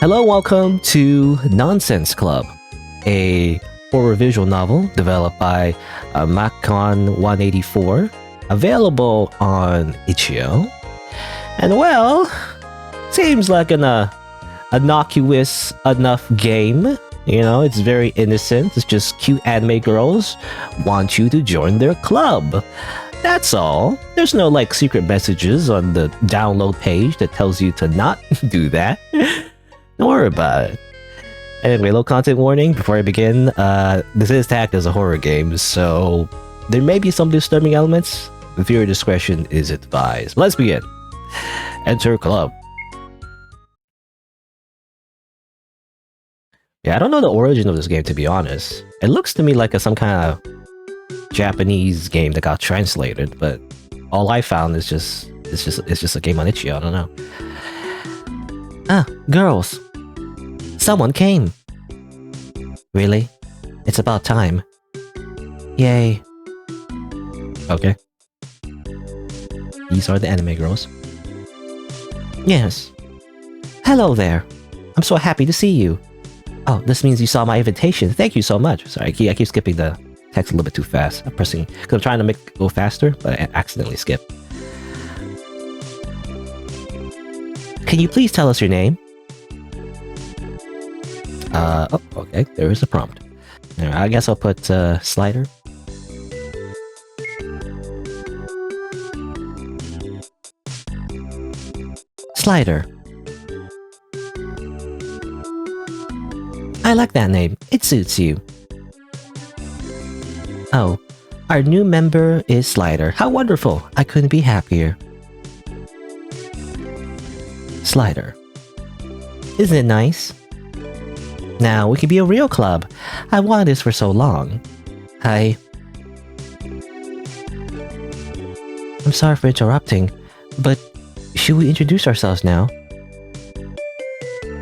Hello, welcome to Nonsense Club, a horror visual novel developed by Macon 184, available on itch.io. And well, seems like an innocuous enough game. You know, it's very innocent. It's just cute anime girls want you to join their club. That's all. There's no like secret messages on the download page that tells you to not do that. Don't worry about it. Anyway, low content warning before I begin. This is tagged as a horror game, so there may be some disturbing elements. Viewer discretion is advised. Let's begin. Enter club. Yeah, I don't know the origin of this game, to be honest. It looks to me like some kind of Japanese game that got translated, but all I found is it's just a game on itch.io. I don't know. Ah, girls. Someone came. Really? It's about time. Yay. Okay. These are the anime girls. Yes. Hello there. I'm so happy to see you. Oh, this means you saw my invitation. Thank you so much. Sorry, I keep skipping the text a little bit too fast. I'm pressing, because I'm trying to make it go faster, but I accidentally skip. Can you please tell us your name? Oh, okay, there is a prompt. Right, I guess I'll put, Slider. Slider. I like that name. It suits you. Oh, our new member is Slider. How wonderful. I couldn't be happier. Slider. Isn't it nice? Now we can be a real club. I wanted this for so long. Hi. I'm sorry for interrupting, but should we introduce ourselves now?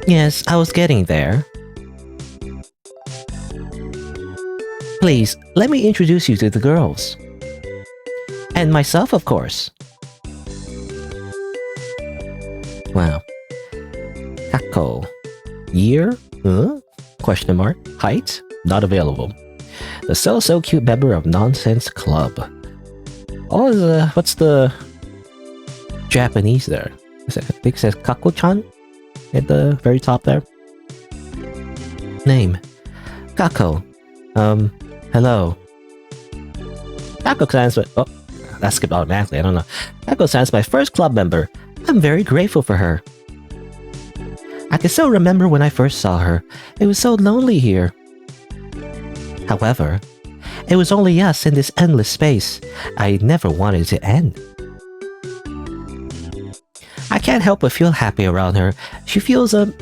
Yes, I was getting there. Please, let me introduce you to the girls. And myself, of course. Wow. Kako. Year? Huh? Question mark. Height? Not available. The so cute member of Nonsense Club. Oh, what's the Japanese there? I think it says Kako-chan at the very top there. Name. Kako. Hello. Kako stands for... Oh, that skipped automatically, I don't know. Kako stands my first club member. I'm very grateful for her. I can still remember when I first saw her. It was so lonely here. However, it was only us in this endless space. I never wanted it to end. I can't help but feel happy around her. She feels a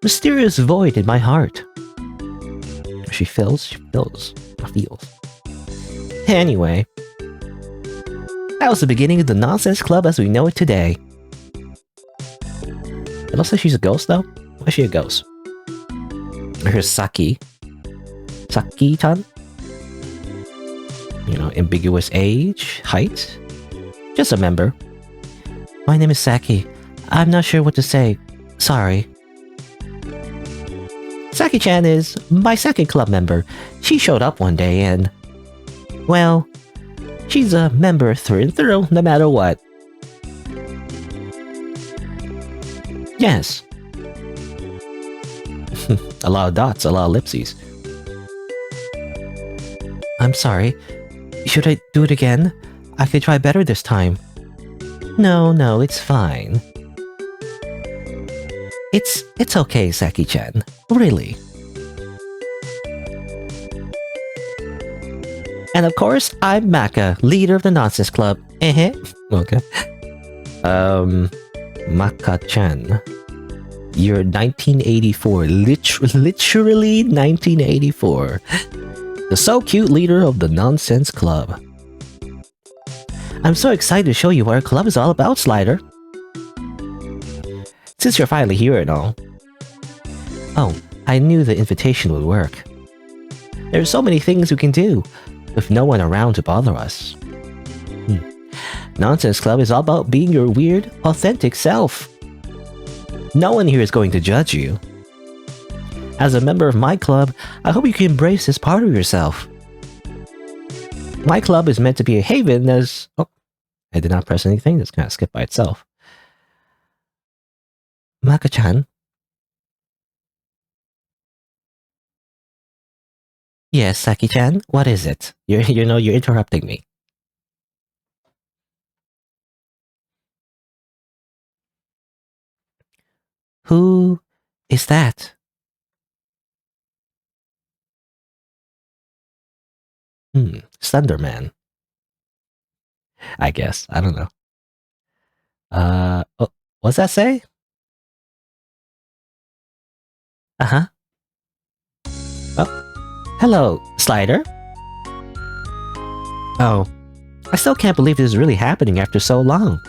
mysterious void in my heart. She feels. Anyway, that was the beginning of the Nonsense Club as we know it today. It looks like she's a ghost, though. Why is she a ghost? Here's Saki. Saki-chan? You know, ambiguous age, height. Just a member. My name is Saki. I'm not sure what to say. Sorry. Saki-chan is my second club member. She showed up one day and... well, she's a member through and through, no matter what. Yes. A lot of dots, a lot of ellipses. I'm sorry. Should I do it again? I could try better this time. No, it's fine. It's okay, Saki-chan. Really. And of course, I'm Maka, leader of the Nonsense Club. Okay. Maka-chan. You're 1984. Literally 1984. The so cute leader of the Nonsense Club. I'm so excited to show you what our club is all about, Slider. Since you're finally here and all. Oh, I knew the invitation would work. There's so many things we can do, with no one around to bother us. Nonsense Club is all about being your weird, authentic self. No one here is going to judge you. As a member of my club, I hope you can embrace this part of yourself. My club is meant to be a haven as... Oh, I did not press anything. That's kind of skipped by itself. Maka-chan? Yes, Saki-chan? What is it? You're interrupting me. Who is that? Slenderman. I guess. I don't know. Oh, what's that say? Uh-huh. Oh, hello, Slider. Oh, I still can't believe this is really happening after so long.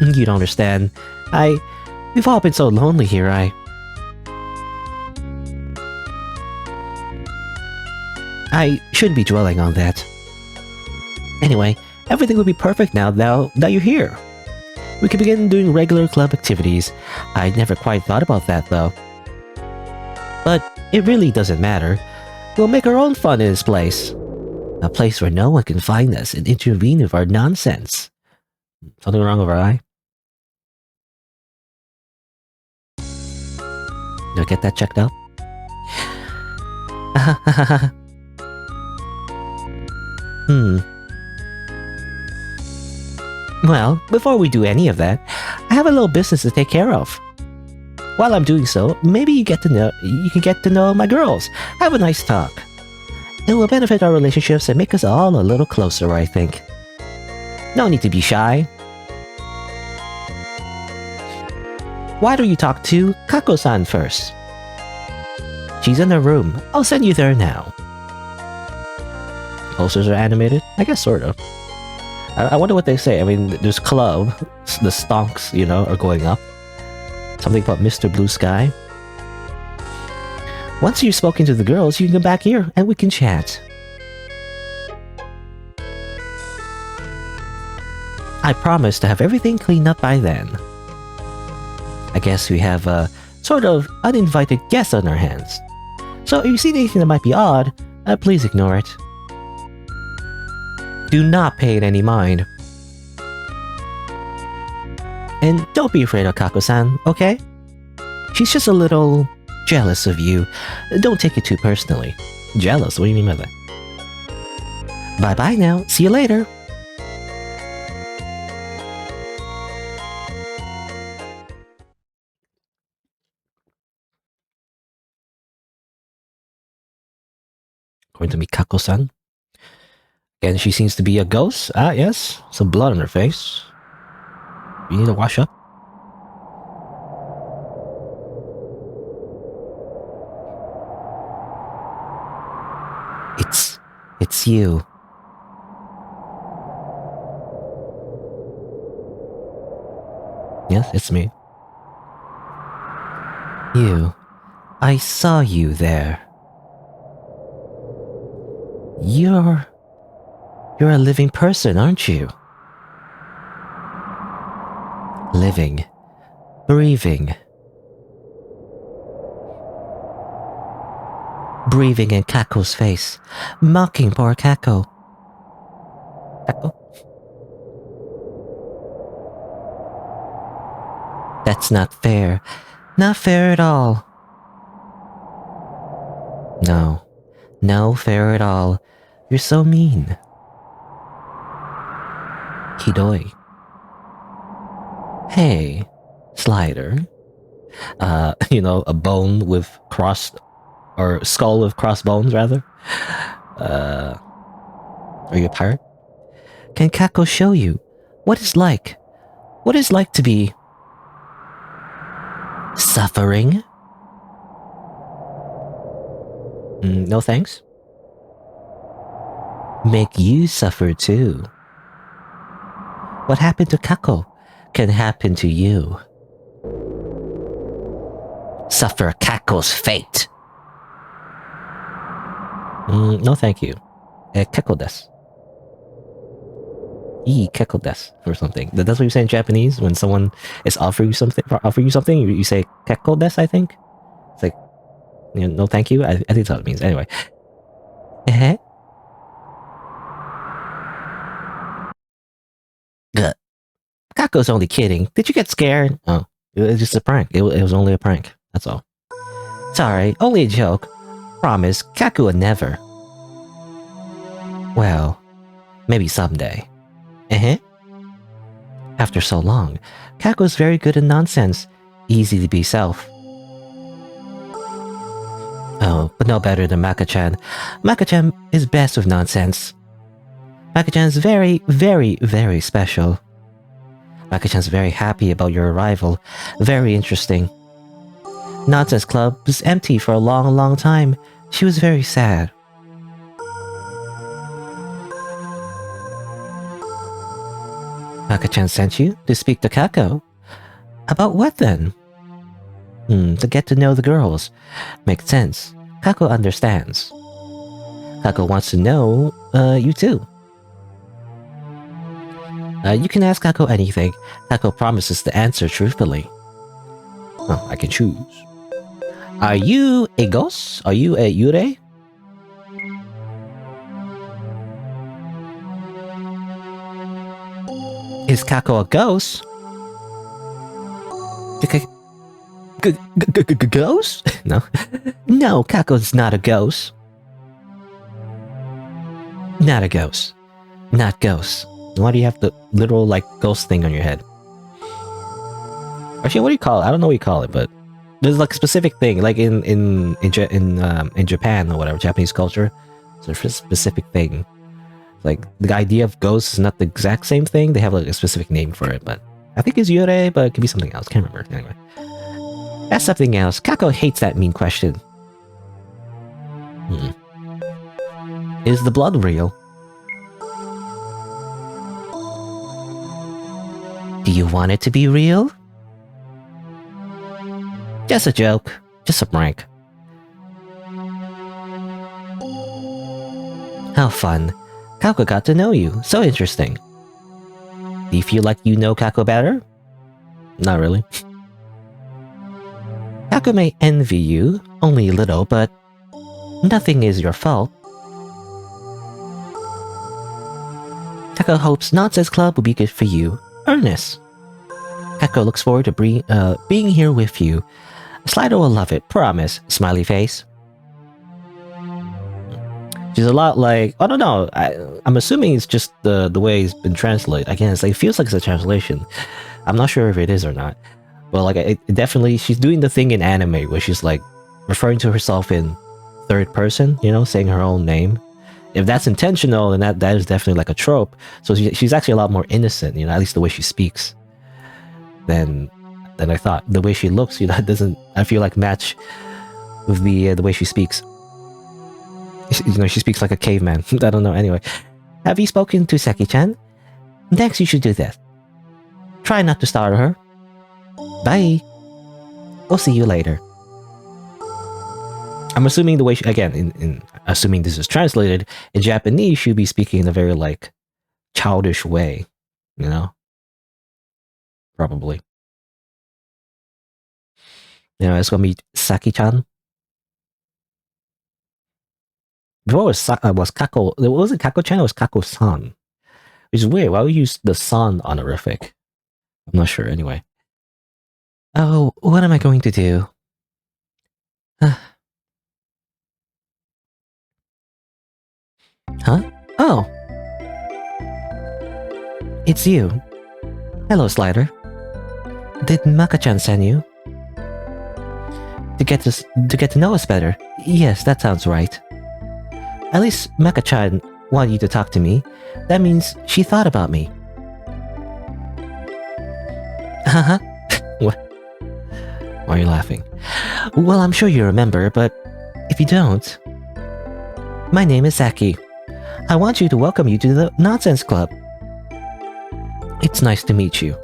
You don't understand. We've all been so lonely here, I shouldn't be dwelling on that. Anyway, everything will be perfect now that you're here. We can begin doing regular club activities. I never quite thought about that, though. But it really doesn't matter. We'll make our own fun in this place. A place where no one can find us and intervene with our nonsense. Something wrong with our eye? Did I get that checked out? Well, before we do any of that, I have a little business to take care of. While I'm doing so, maybe you can get to know my girls. Have a nice talk. It will benefit our relationships and make us all a little closer, I think. No need to be shy. Why don't you talk to Kako-san first? She's in her room. I'll send you there now. Posters are animated? I guess sort of. I wonder what they say. I mean, there's club. The stonks, are going up. Something about Mr. Blue Sky. Once you've spoken to the girls, you can come back here and we can chat. I promise to have everything cleaned up by then. I guess we have a sort of uninvited guest on our hands. So if you see anything that might be odd, please ignore it. Do not pay it any mind. And don't be afraid of Kako-san, okay? She's just a little jealous of you. Don't take it too personally. Jealous? What do you mean by that? Bye-bye now. See you later. Going to meet Kako-san. Again, she seems to be a ghost. Ah, yes. Some blood on her face. You need to wash up. It's you. Yes, it's me. You. I saw you there. You're a living person, aren't you? Living. Breathing. Breathing in Kako's face. Mocking poor Kako. Kako? That's not fair. Not fair at all. No. No fair at all. You're so mean. Hidoi. Hey, Slider. A bone with or skull with crossbones, rather. Are you a pirate? Can Kako show you what it's like? What it's like to be suffering? No thanks. Make you suffer too. What happened to Kako can happen to you. Suffer Kako's fate. No thank you. Kako desu. kekko desu or something. That's what you say in Japanese when someone is offering you something. You say kekko desu, I think. It's like, no, thank you. I think that's what it means. Anyway. Good. Kako's only kidding. Did you get scared? Oh, it was just a prank. It was only a prank. That's all. Sorry, only a joke. Promise, Kaku would never. Well, maybe someday. After so long, Kako's very good at nonsense. Easy to be self. Oh, but no better than Maka-chan. Maka-chan is best with nonsense. Maka-chan's very, very, very special. Maka-chan's very happy about your arrival. Very interesting. Nonsense Club was empty for a long, long time. She was very sad. Maka-chan sent you to speak to Kako. About what then? To get to know the girls. Makes sense. Kako understands. Kako wants to know, you too. You can ask Kako anything. Kako promises to answer truthfully. Oh, I can choose. Are you a ghost? Are you a yurei? Is Kako a ghost? Ghost? No. No, Kako's not a ghost. Not a ghost. Not ghost. Why do you have the literal, like, ghost thing on your head? Actually, what do you call it? I don't know what you call it, but there's like a specific thing, like in Japan or whatever, Japanese culture. There's a specific thing. Like, the idea of ghosts is not the exact same thing. They have like a specific name for it, but I think it's yurei, but it could be something else. Can't remember. Anyway. That's something else. Kako hates that mean question. Is the blood real? Do you want it to be real? Just a joke. Just a prank. How fun. Kako got to know you. So interesting. Do you feel like you know Kako better? Not really. Kako may envy you, only a little, but nothing is your fault. Kako hopes Nonsense Club will be good for you. Ernest. Kako looks forward to being here with you. Slider will love it, promise. Smiley face. She's a lot like, I don't know, I'm assuming it's just the way it's been translated. Again, it feels like it's a translation. I'm not sure if it is or not. But like, it definitely, she's doing the thing in anime where she's like referring to herself in third person, you know, saying her own name. If that's intentional, then that is definitely like a trope. So she's actually a lot more innocent, you know, at least the way she speaks, than I thought. The way she looks, you know, doesn't, I feel like, match with the way she speaks. You know, she speaks like a caveman. I don't know. Anyway, have you spoken to Seki-chan? Next, you should do that. Try not to startle her. Bye. We'll see you later. I'm assuming the way in assuming this is translated in Japanese, she'll be speaking in a very like childish way, you know. Probably. You know, it's gonna be Saki-chan. Before was Kako. Was it Kako-chan or was Kako-san? Which is weird. Why would you use the san honorific? I'm not sure. Anyway. Oh, what am I going to do? Huh? Oh. It's you. Hello, Slider. Did Maka-chan send you? To get to know us better. Yes, that sounds right. At least Maka-chan wanted you to talk to me. That means she thought about me. Haha. What? Why are you laughing? Well, I'm sure you remember, but if you don't... My name is Saki. I want you to welcome you to the Nonsense Club. It's nice to meet you.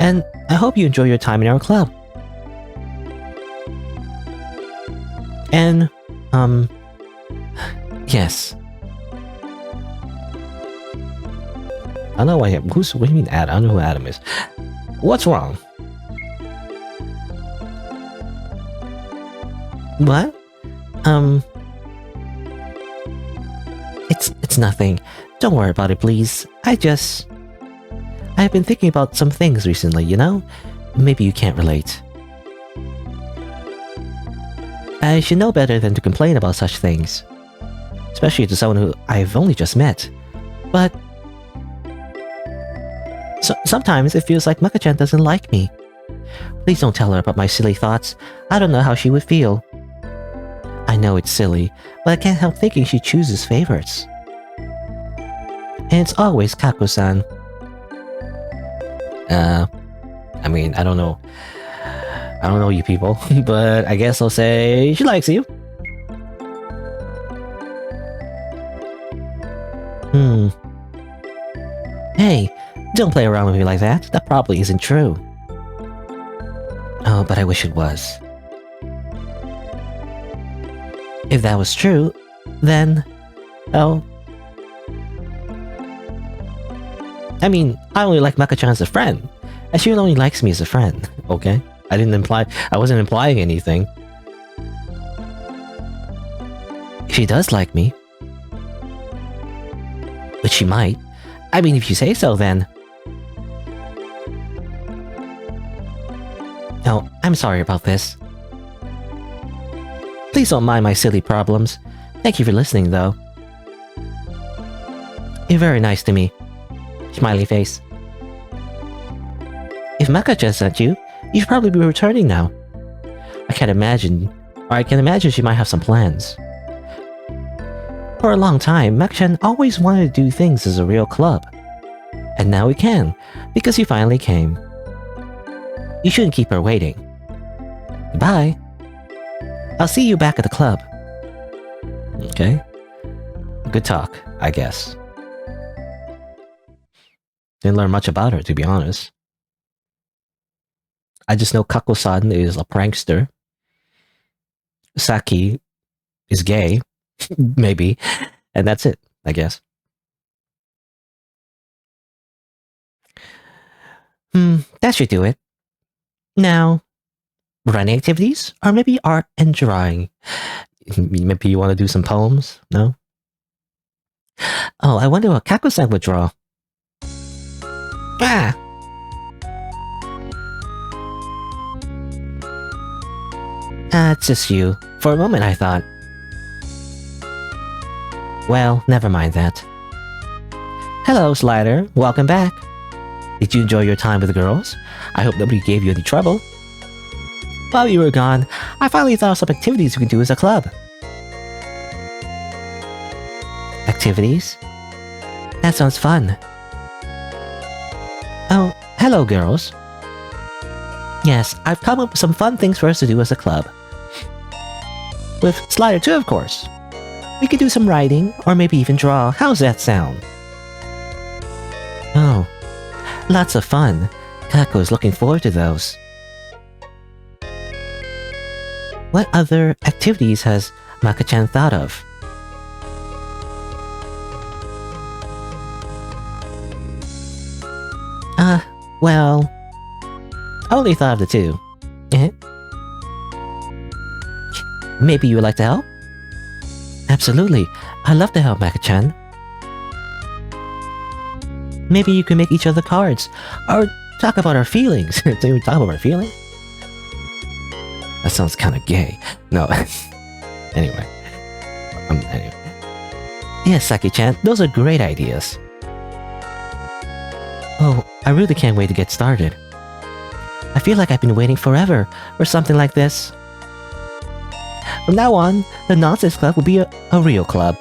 And I hope you enjoy your time in our club. And, yes. I don't know why. What do you mean Adam? I don't know who Adam is. What's wrong? What? It's nothing. Don't worry about it, please. I've been thinking about some things recently, you know? Maybe you can't relate. I should know better than to complain about such things. Especially to someone who I've only just met. But... sometimes it feels like Maka-chan doesn't like me. Please don't tell her about my silly thoughts. I don't know how she would feel. I know it's silly, but I can't help thinking she chooses favorites. And it's always Kako-san. I mean, I don't know. I don't know you people, but I guess I'll say she likes you. Hey, don't play around with me like that. That probably isn't true. Oh, but I wish it was. If that was true, then... oh... I mean, I only like Maka-chan as a friend, and she only likes me as a friend, okay? I wasn't implying anything. She does like me. But she might. I mean, if you say so, then... oh, I'm sorry about this. Please don't mind my silly problems. Thank you for listening, though. You're very nice to me. Smiley face. If Maka-chan sent you, you should probably be returning now. I can imagine she might have some plans. For a long time, Maka-chan always wanted to do things as a real club. And now we can, because you finally came. You shouldn't keep her waiting. Goodbye. I'll see you back at the club. Okay. Good talk, I guess. Didn't learn much about her, to be honest. I just know Kako-san is a prankster. Saki is gay. Maybe. And that's it, I guess. That should do it. Now, running activities? Or maybe art and drawing? Maybe you want to do some poems? No? Oh, I wonder what Kako-san would draw. Ah! It's just you. For a moment I thought. Well, never mind that. Hello, Slider. Welcome back. Did you enjoy your time with the girls? I hope nobody gave you any trouble. While you were gone, I finally thought of some activities we can do as a club. Activities? That sounds fun. Oh, hello, girls. Yes, I've come up with some fun things for us to do as a club. With Slider too, of course. We could do some writing, or maybe even draw. How's that sound? Oh, lots of fun. Kako's looking forward to those. What other activities has Maka-chan thought of? Well... I only thought of the two. Maybe you would like to help? Absolutely. I'd love to help, Maka-chan. Maybe you can make each other cards, or talk about our feelings. Do we talk about our feelings? That sounds kind of gay. No. Anyway. Anyway. Yes, Saki-chan, those are great ideas. Oh, I really can't wait to get started. I feel like I've been waiting forever for something like this. From now on, the Nonsense Club will be a real club.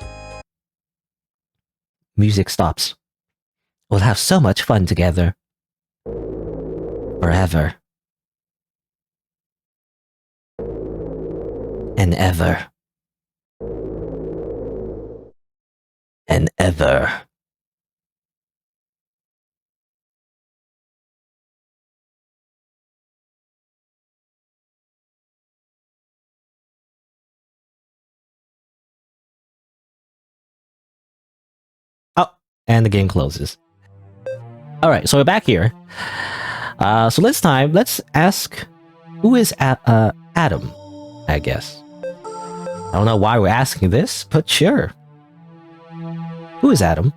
Music stops. We'll have so much fun together. Forever. And ever. And ever. Oh, and the game closes. All right, so we're back here. So this time, let's ask who is Adam, I guess. I don't know why we're asking this, but sure. Who is Adam?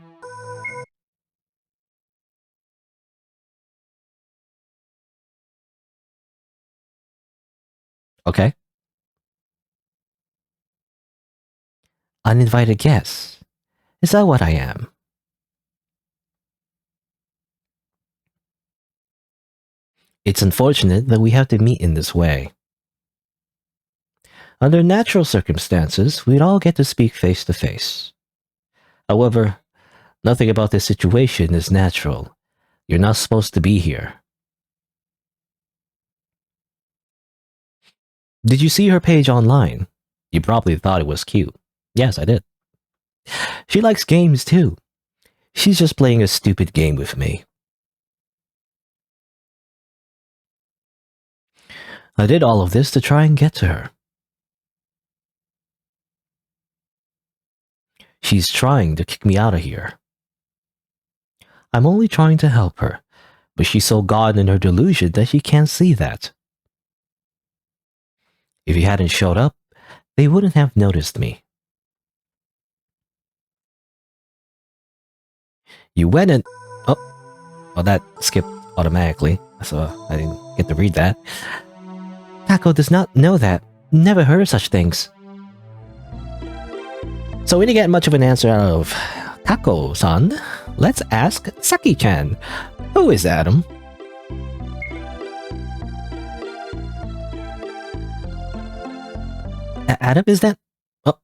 Okay. Uninvited guest. Is that what I am? It's unfortunate that we have to meet in this way. Under natural circumstances, we'd all get to speak face to face. However, nothing about this situation is natural. You're not supposed to be here. Did you see her page online? You probably thought it was cute. Yes, I did. She likes games too. She's just playing a stupid game with me. I did all of this to try and get to her. She's trying to kick me out of here. I'm only trying to help her, but she's so gone in her delusion that she can't see that. If you hadn't showed up, they wouldn't have noticed me. You went and... Oh, that skipped automatically, so I didn't get to read that. Taco does not know that. Never heard of such things. So we didn't get much of an answer out of Taco-san. Let's ask Saki-chan. Who is Adam? Adam, is that... Oh.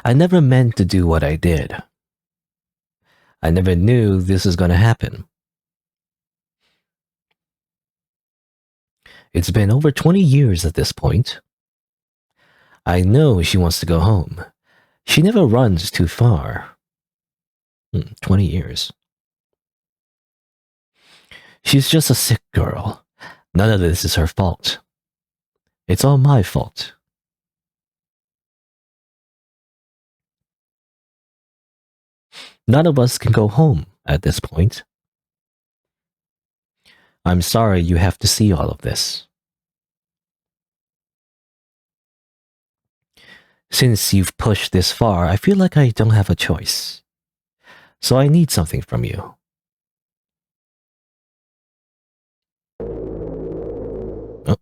I never meant to do what I did. I never knew this was gonna happen. It's been over 20 years at this point. I know she wants to go home. She never runs too far. 20 years. She's just a sick girl. None of this is her fault. It's all my fault. None of us can go home at this point. I'm sorry you have to see all of this. Since you've pushed this far, I feel like I don't have a choice. So I need something from you. Oh.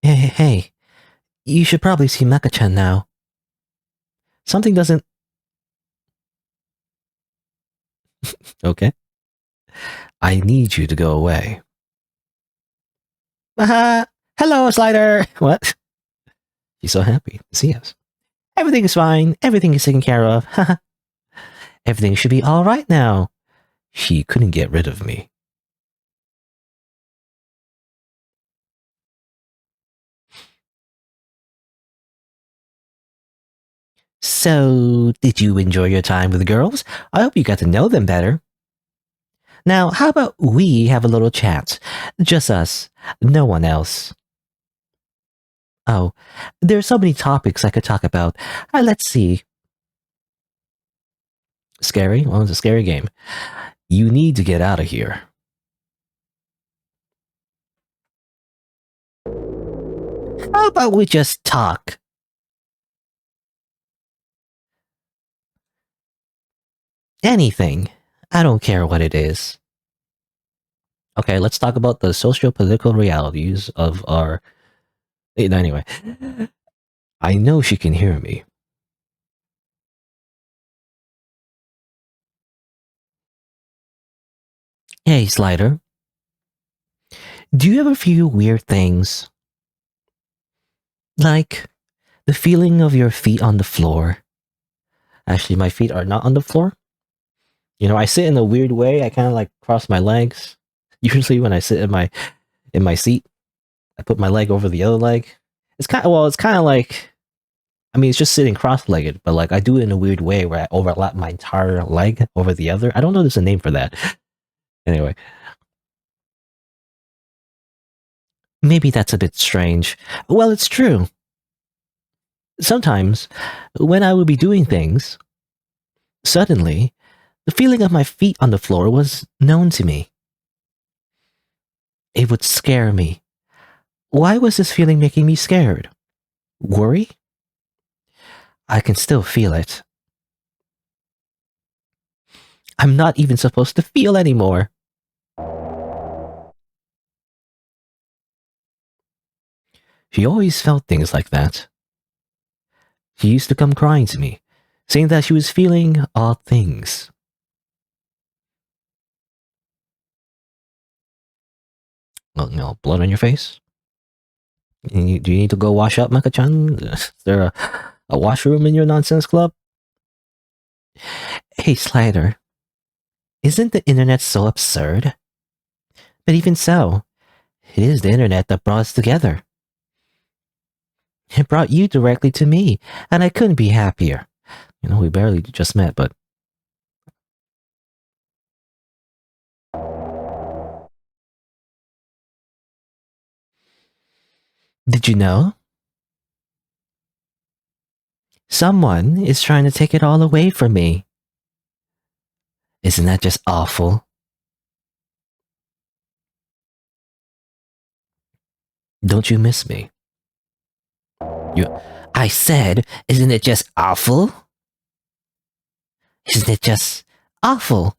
Hey, you should probably see Maka-chan now. Something doesn't... Okay. I need you to go away. Hello, Slider! What? She's so happy to see us. Everything is fine. Everything is taken care of. Everything should be alright now. She couldn't get rid of me. So, did you enjoy your time with the girls? I hope you got to know them better. Now, how about we have a little chat? Just us. No one else. Oh, there are so many topics I could talk about. Let's see. Scary? Well, it's a scary game. You need to get out of here. How about we just talk? Anything. I don't care what it is. Okay, let's talk about the socio-political realities of our... Anyway. I know she can hear me. Hey, Slider. Do you ever feel weird things? Like the feeling of your feet on the floor? Actually, my feet are not on the floor. You know, I sit in a weird way. I kind of like cross my legs. Usually when I sit in my seat, I put my leg over the other leg. It's kind of like, I mean, it's just sitting cross-legged, but like I do it in a weird way where I overlap my entire leg over the other. I don't know there's a name for that. Anyway, Maybe that's a bit strange. Well, it's true. Sometimes, when I would be doing things, suddenly, the feeling of my feet on the floor was known to me. It would scare me. Why was this feeling making me scared? Worry? I can still feel it. I'm not even supposed to feel anymore. She always felt things like that. She used to come crying to me, saying that she was feeling odd things. Well, blood on your face? Do you need to go wash up, Maka-chan? Is there a washroom in your nonsense club? Hey, Slider, isn't the internet so absurd? But even so, it is the internet that brought us together. It brought you directly to me, and I couldn't be happier. We barely just met, but... Did you know? Someone is trying to take it all away from me. Isn't that just awful? Don't you miss me? I said, isn't it just awful? Isn't it just awful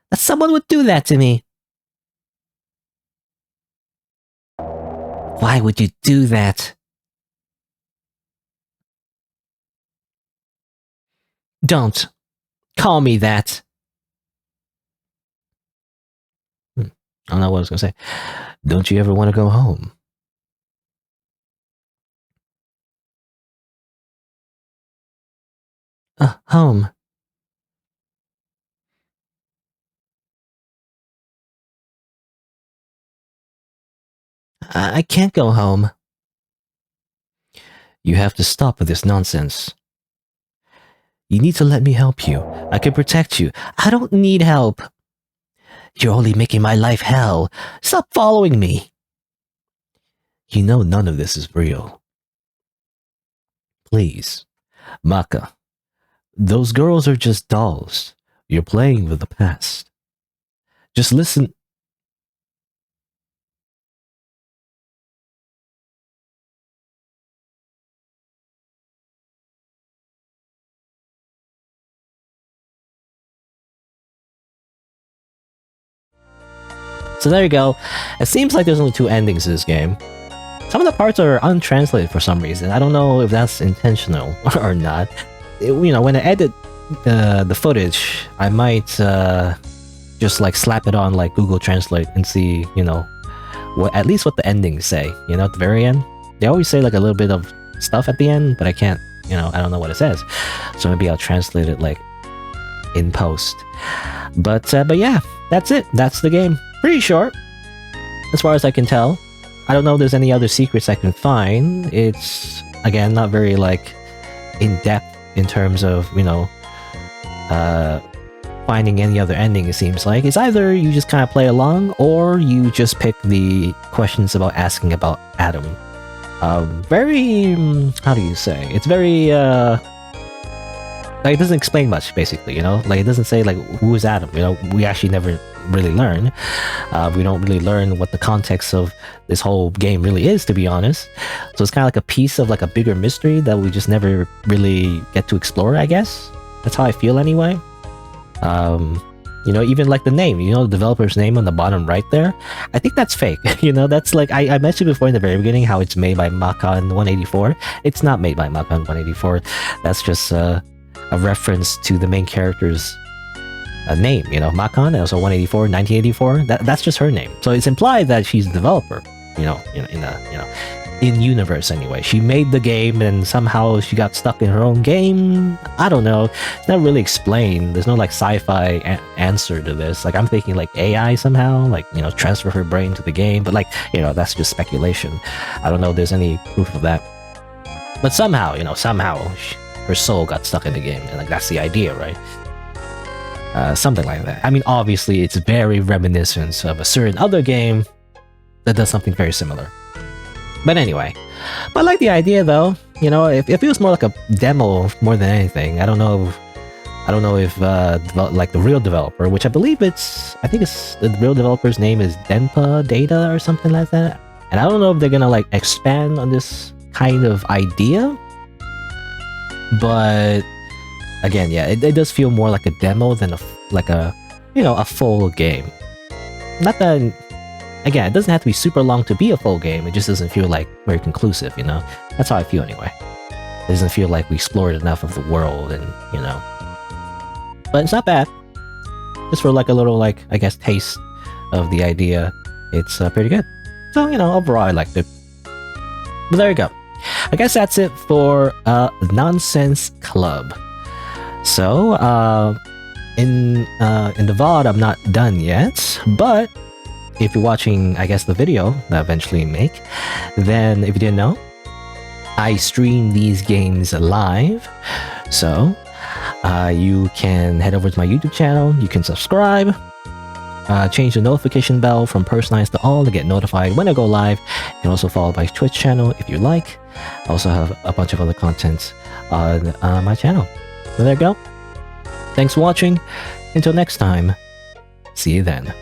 that someone would do that to me? Why would you do that? Don't call me that. I don't know what I was going to say. Don't you ever want to go home? Home. I can't go home. You have to stop with this nonsense. You need to let me help you. I can protect you. I don't need help. You're only making my life hell. Stop following me. You know none of this is real. Please, Maka. Those girls are just dolls. You're playing with the past. Just listen. So there you go. It seems like there's only 2 endings to this game. Some of the parts are untranslated for some reason. I don't know if that's intentional or not. When I edit the footage, I might just like slap it on like Google Translate and see, at least what the endings say. At the very end, they always say like a little bit of stuff at the end, but I can't. I don't know what it says. So maybe I'll translate it like in post. But yeah, that's it. That's the game. Pretty short, as far as I can tell. I don't know if there's any other secrets I can find. It's, again, not very, like, in-depth in terms of, finding any other ending, it seems like. It's either you just kind of play along, or you just pick the questions about asking about Adam. Very, how do you say? It's very, like, it doesn't explain much, basically, Like, it doesn't say, like, who is Adam, We actually never really learn. We don't really learn what the context of this whole game really is, to be honest. So it's kind of like a piece of, like, a bigger mystery that we just never really get to explore, I guess. That's how I feel, anyway. Even, like, the name, the developer's name on the bottom right there. I think that's fake, That's, like, I mentioned before in the very beginning how it's made by Makan 184. It's not made by Makan 184. That's just, a reference to the main character's name, Makan, also 184, 1984. That's just her name. So it's implied that she's a developer, in universe anyway. She made the game and somehow she got stuck in her own game. I don't know. It's not really explained. There's no like sci-fi answer to this. Like I'm thinking like AI somehow, like transfer her brain to the game. But like that's just speculation. I don't know if there's any proof of that. But somehow, her soul got stuck in the game, and like that's the idea, right? Something like that. I mean, obviously, it's very reminiscent of a certain other game that does something very similar. But anyway, but I like the idea though. You know, it feels more like a demo more than anything. I don't know if like the real developer, which I believe I think it's the real developer's name is Denpadata or something like that. And I don't know if they're gonna like expand on this kind of idea. But again, yeah, it does feel more like a demo than a full game. Not that, again, it doesn't have to be super long to be a full game. It just doesn't feel like very conclusive, you know? That's how I feel anyway. It doesn't feel like we explored enough of the world and, you know. But it's not bad. Just for like a little, like, I guess, taste of the idea. It's pretty good. So, you know, overall I liked it. But there you go. I guess that's it for Nonsense Club. So, in the VOD, I'm not done yet, but if you're watching, I guess, the video that I eventually make, then if you didn't know, I stream these games live. So, you can head over to my YouTube channel, you can subscribe, change the notification bell from personalized to all to get notified when I go live. You can also follow my Twitch channel if you like. I also have a bunch of other contents on my channel. So there you go. Thanks for watching. Until next time, see you then.